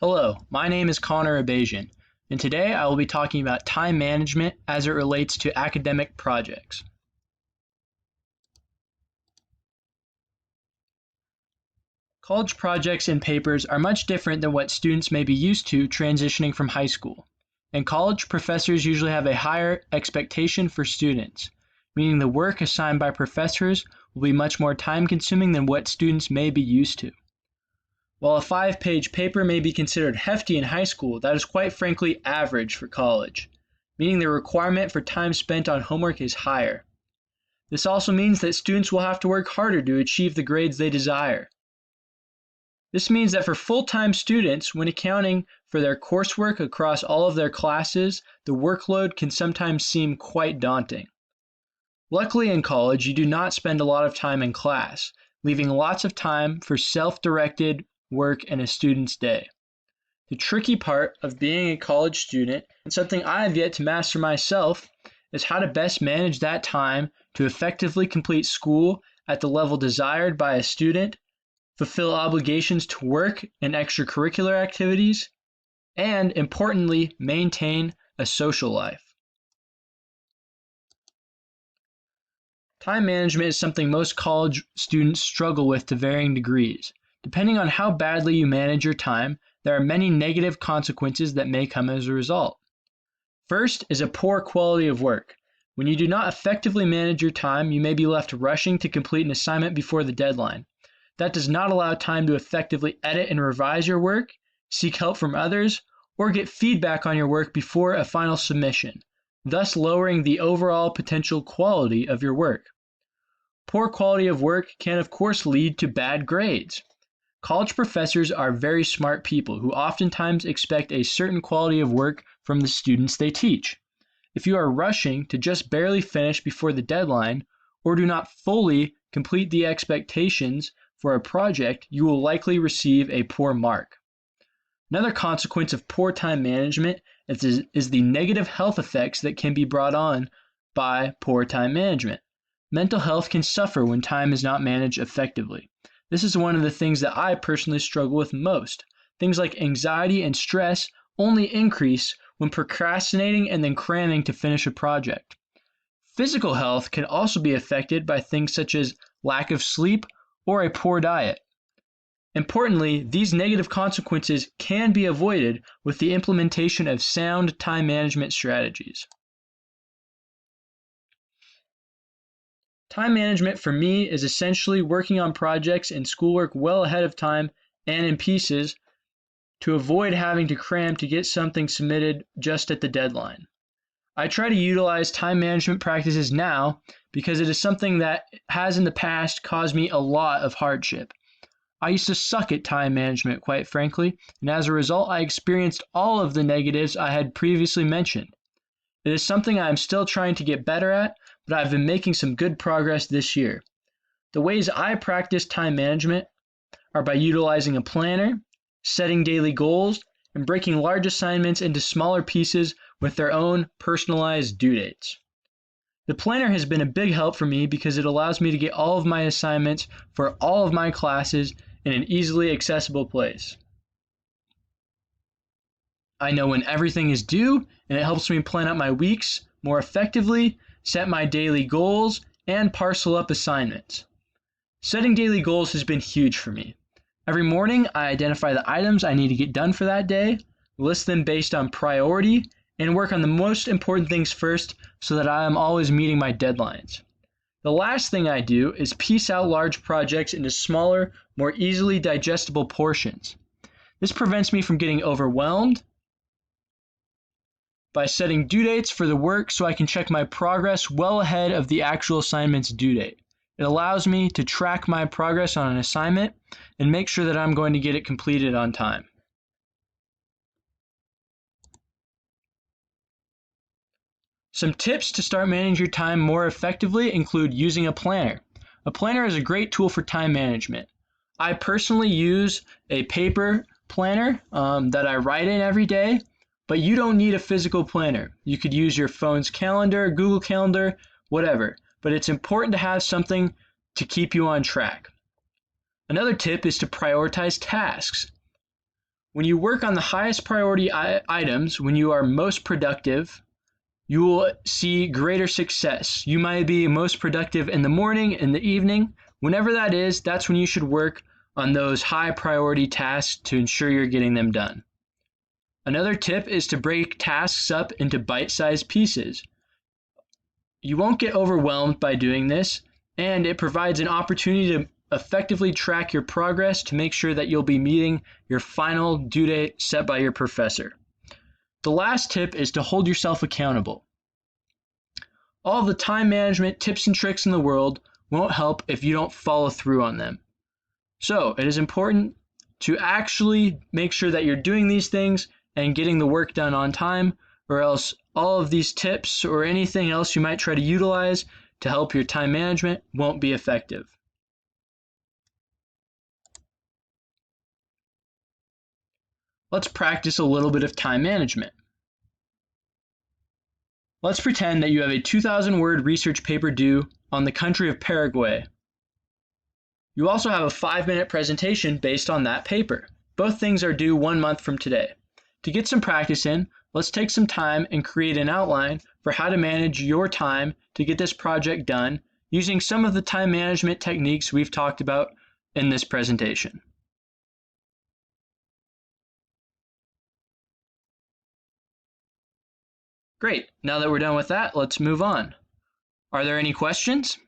Hello, my name is Connor Abajian, and today I will be talking about time management as it relates to academic projects. College projects and papers are much different than what students may be used to transitioning from high school. In college, professors usually have a higher expectation for students, meaning the work assigned by professors will be much more time-consuming than what students may be used to. While a 5-page paper may be considered hefty in high school, that is quite frankly average for college, meaning the requirement for time spent on homework is higher. This also means that students will have to work harder to achieve the grades they desire. This means that for full-time students, when accounting for their coursework across all of their classes, the workload can sometimes seem quite daunting. Luckily in college, you do not spend a lot of time in class, leaving lots of time for self-directed work in a student's day. The tricky part of being a college student, and something I have yet to master myself, is how to best manage that time to effectively complete school at the level desired by a student, fulfill obligations to work and extracurricular activities, and importantly, maintain a social life. Time management is something most college students struggle with to varying degrees. Depending on how badly you manage your time, there are many negative consequences that may come as a result. First is a poor quality of work. When you do not effectively manage your time, you may be left rushing to complete an assignment before the deadline. That does not allow time to effectively edit and revise your work, seek help from others, or get feedback on your work before a final submission, thus lowering the overall potential quality of your work. Poor quality of work can of course lead to bad grades. College professors are very smart people who oftentimes expect a certain quality of work from the students they teach. If you are rushing to just barely finish before the deadline, or do not fully complete the expectations for a project, you will likely receive a poor mark. Another consequence of poor time management is the negative health effects that can be brought on by poor time management. Mental health can suffer when time is not managed effectively. This is one of the things that I personally struggle with most. Things like anxiety and stress only increase when procrastinating and then cramming to finish a project. Physical health can also be affected by things such as lack of sleep or a poor diet. Importantly, these negative consequences can be avoided with the implementation of sound time management strategies. Time management for me is essentially working on projects and schoolwork well ahead of time and in pieces to avoid having to cram to get something submitted just at the deadline. I try to utilize time management practices now because it is something that has in the past caused me a lot of hardship. I used to suck at time management, quite frankly, and as a result, I experienced all of the negatives I had previously mentioned. It is something I am still trying to get better at, but I've been making some good progress this year. The ways I practice time management are by utilizing a planner, setting daily goals, and breaking large assignments into smaller pieces with their own personalized due dates. The planner has been a big help for me because it allows me to get all of my assignments for all of my classes in an easily accessible place. I know when everything is due, and it helps me plan out my weeks more effectively, set my daily goals, and parcel up assignments. Setting daily goals has been huge for me. Every morning, I identify the items I need to get done for that day, list them based on priority, and work on the most important things first so that I am always meeting my deadlines. The last thing I do is piece out large projects into smaller, more easily digestible portions. This prevents me from getting overwhelmed by setting due dates for the work so I can check my progress well ahead of the actual assignment's due date. It allows me to track my progress on an assignment and make sure that I'm going to get it completed on time. Some tips to start managing your time more effectively include using a planner. A planner is a great tool for time management. I personally use a paper planner that I write in every day, but you don't need a physical planner. You could use your phone's calendar, Google Calendar, whatever, but it's important to have something to keep you on track. Another tip is to prioritize tasks. When you work on the highest priority items, when you are most productive, you will see greater success. You might be most productive in the morning, in the evening. Whenever that is, that's when you should work on those high priority tasks to ensure you're getting them done. Another tip is to break tasks up into bite-sized pieces. You won't get overwhelmed by doing this, and it provides an opportunity to effectively track your progress to make sure that you'll be meeting your final due date set by your professor. The last tip is to hold yourself accountable. All the time management tips and tricks in the world won't help if you don't follow through on them. So it is important to actually make sure that you're doing these things and getting the work done on time, or else all of these tips or anything else you might try to utilize to help your time management won't be effective. Let's practice a little bit of time management. Let's pretend that you have a 2,000-word research paper due on the country of Paraguay. You also have a 5-minute presentation based on that paper. Both things are due 1 month from today. To get some practice in, let's take some time and create an outline for how to manage your time to get this project done using some of the time management techniques we've talked about in this presentation. Great. Now that we're done with that, let's move on. Are there any questions?